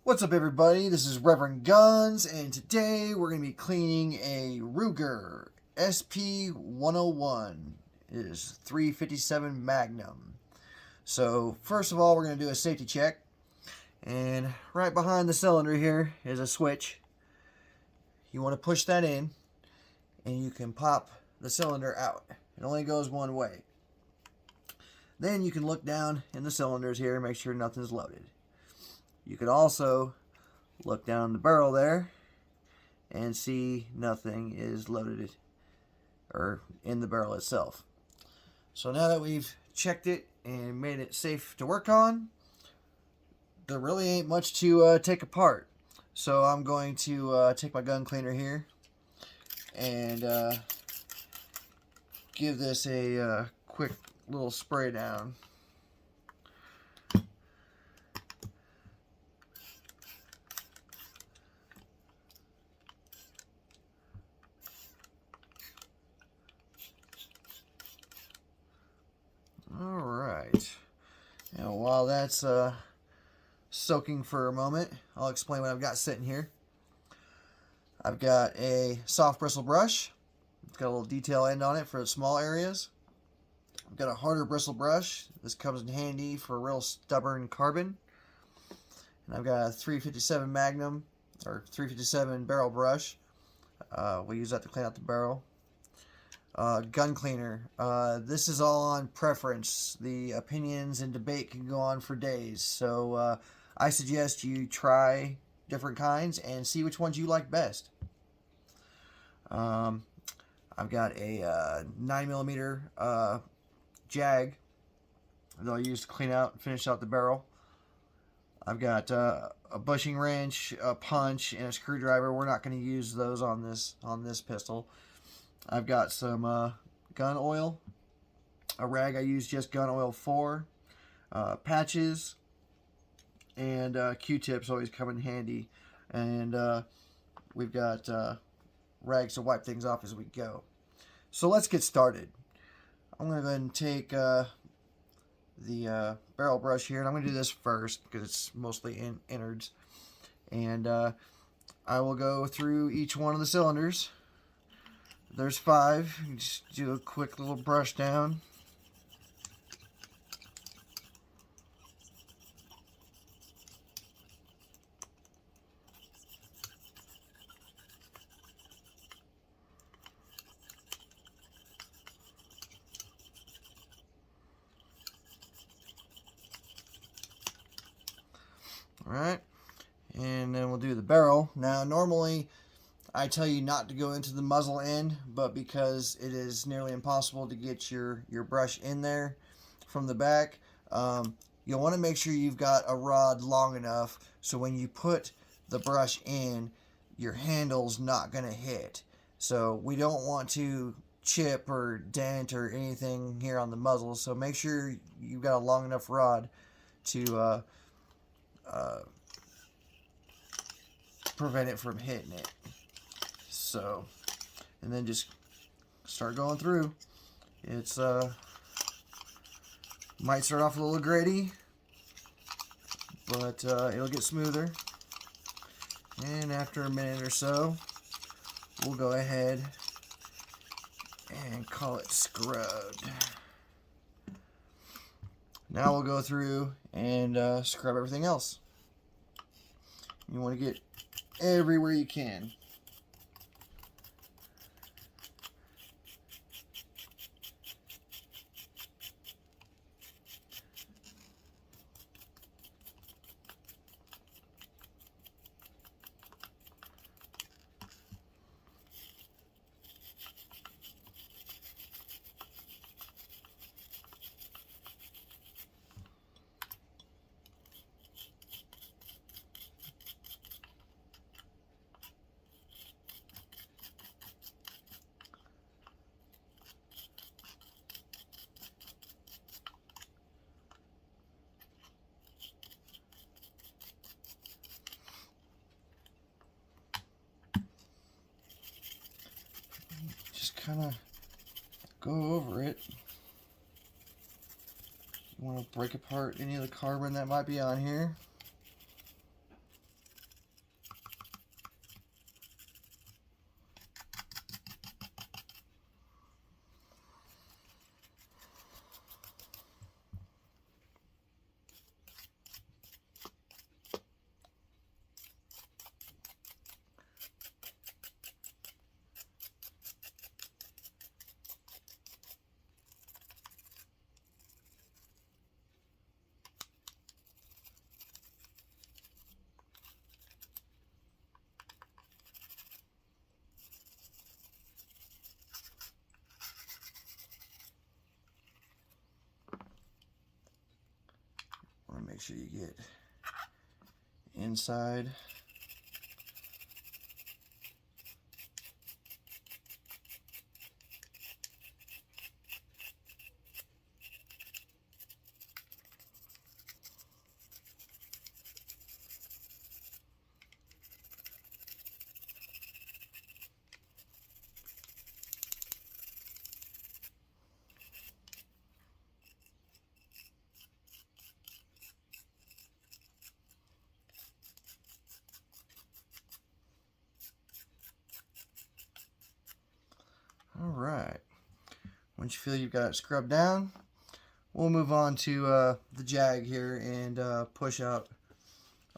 What's up, everybody? This is Reverend Guns, and today we're going to be cleaning a Ruger SP101. It is 357 Magnum. So first of all, we're going to do a safety check, and right behind the cylinder here is a switch. You want to push that in, and you can pop the cylinder out. It only goes one way. Then you can look down in the cylinders here and make sure nothing's loaded. You can also look down the barrel there and see nothing is loaded or in the barrel itself. So now that we've checked it and made it safe to work on, there really ain't much to take apart. So I'm going to take my gun cleaner here and give this a quick little spray down. Alright, now while that's soaking for a moment, I'll explain what I've got sitting here. I've got a soft bristle brush. It's got a little detail end on it for the small areas. I've got a harder bristle brush. This comes in handy for real stubborn carbon. And I've got a 357 Magnum, or 357 barrel brush. We use that to clean out the barrel. Gun cleaner. This is all on preference. The opinions and debate can go on for days. So I suggest you try different kinds and see which ones you like best. I've got a 9mm jag that I'll use to clean out and finish out the barrel. I've got a bushing wrench, a punch, and a screwdriver. We're not going to use those on this pistol. I've got some gun oil, a rag I use just gun oil for, patches, and Q-tips always come in handy. And we've got rags to wipe things off as we go. So let's get started. I'm going to go ahead and take the barrel brush here, and I'm going to do this first because it's mostly innards. And I will go through each one of the cylinders. There's 5. You just do a quick little brush down. Alright, and then we'll do the barrel. Now normally I tell you not to go into the muzzle end, but because it is nearly impossible to get your brush in there from the back, you'll want to make sure you've got a rod long enough so when you put the brush in, your handle's not going to hit. So we don't want to chip or dent or anything here on the muzzle, so make sure you've got a long enough rod to prevent it from hitting it. So, and then just start going through. It's might start off a little gritty, but it'll get smoother. And after a minute or so, we'll go ahead and call it scrubbed. Now we'll go through and scrub everything else. You want to get everywhere you can. Kind of go over it. You want to break apart any of the carbon that might be on here. make sure you get inside. Alright, once you feel you've got it scrubbed down, we'll move on to the jag here and push out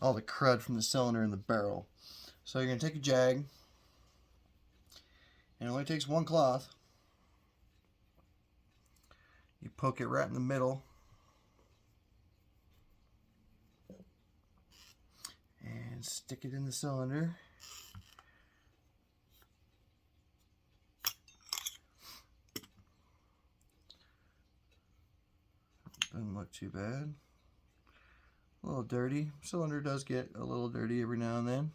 all the crud from the cylinder and the barrel. So you're going to take a jag, and it only takes one cloth. You poke it right in the middle, and stick it in the cylinder. Doesn't look too bad. A little dirty. Cylinder does get a little dirty every now and then.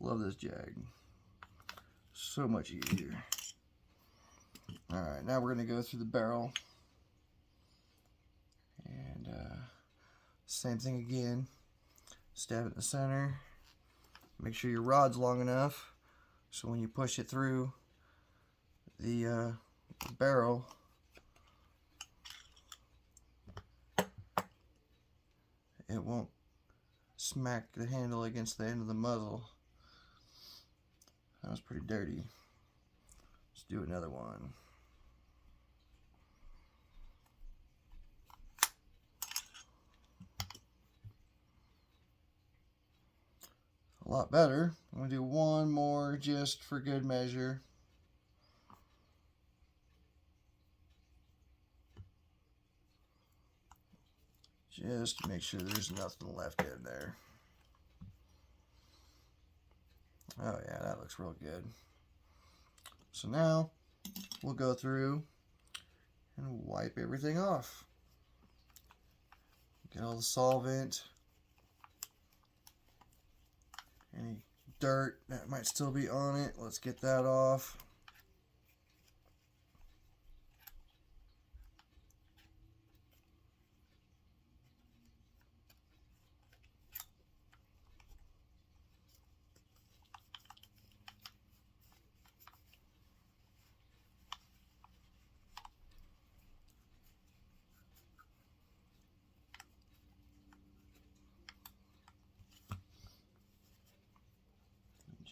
Love this jag. So much easier. Alright, now we're going to go through the barrel. And same thing again. Stab it in the center. Make sure your rod's long enough so when you push it through the barrel, it won't smack the handle against the end of the muzzle. That was pretty dirty. Let's do another one. A lot better. I'm going to do one more just for good measure. Just to make sure there's nothing left in there. Oh yeah, that looks real good. So now we'll go through and wipe everything off. Get all the solvent, any dirt that might still be on it. Let's get that off.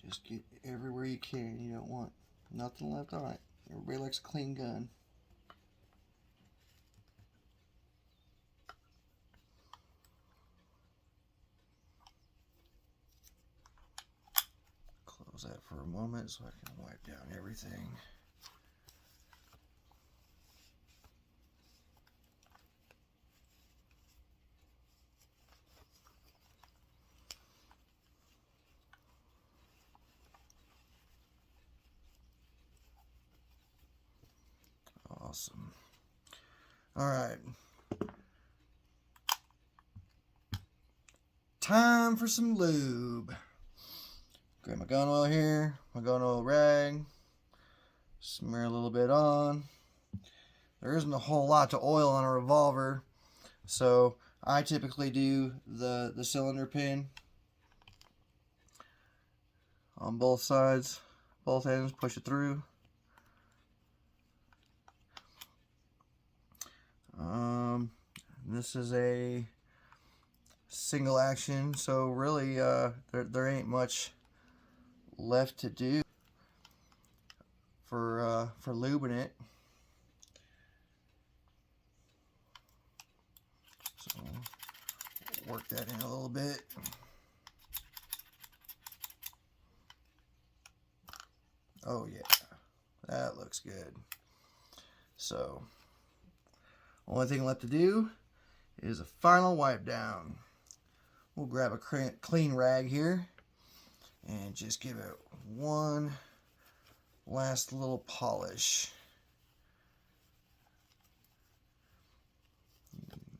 Just get everywhere you can. You don't want nothing left on it. Everybody likes a clean gun. Close that for a moment so I can wipe down everything. Awesome. All right. Time for some lube. Grab my gun oil here, my gun oil rag. Smear a little bit on. There isn't a whole lot to oil on a revolver, so I typically do the cylinder pin on both sides, both ends, push it through. This is a single action, so really there ain't much left to do for lubing it. So work that in a little bit. Oh yeah, that looks good. So only thing left to do is a final wipe down. We'll grab a clean rag here and just give it one last little polish.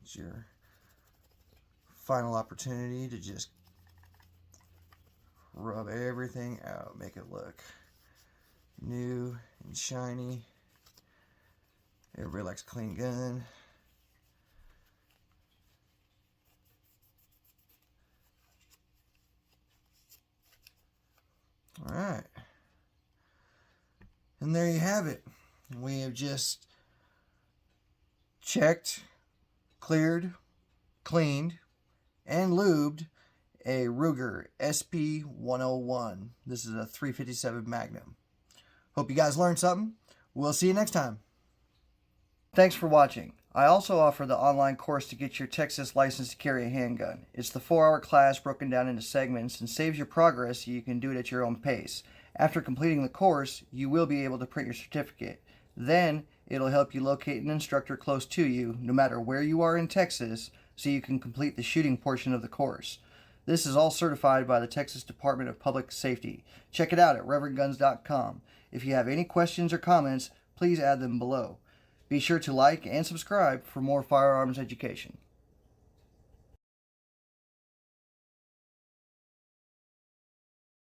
It's your final opportunity to just rub everything out, make it look new and shiny. Everybody likes a clean gun. Alright. And there you have it. We have just checked, cleared, cleaned, and lubed a Ruger SP101. This is a 357 Magnum. Hope you guys learned something. We'll see you next time. Thanks for watching. I also offer the online course to get your Texas license to carry a handgun. It's the 4-hour class broken down into segments and saves your progress so you can do it at your own pace. After completing the course, you will be able to print your certificate. Then, it'll help you locate an instructor close to you, no matter where you are in Texas, so you can complete the shooting portion of the course. This is all certified by the Texas Department of Public Safety. Check it out at reverendguns.com. If you have any questions or comments, please add them below. Be sure to like and subscribe for more firearms education.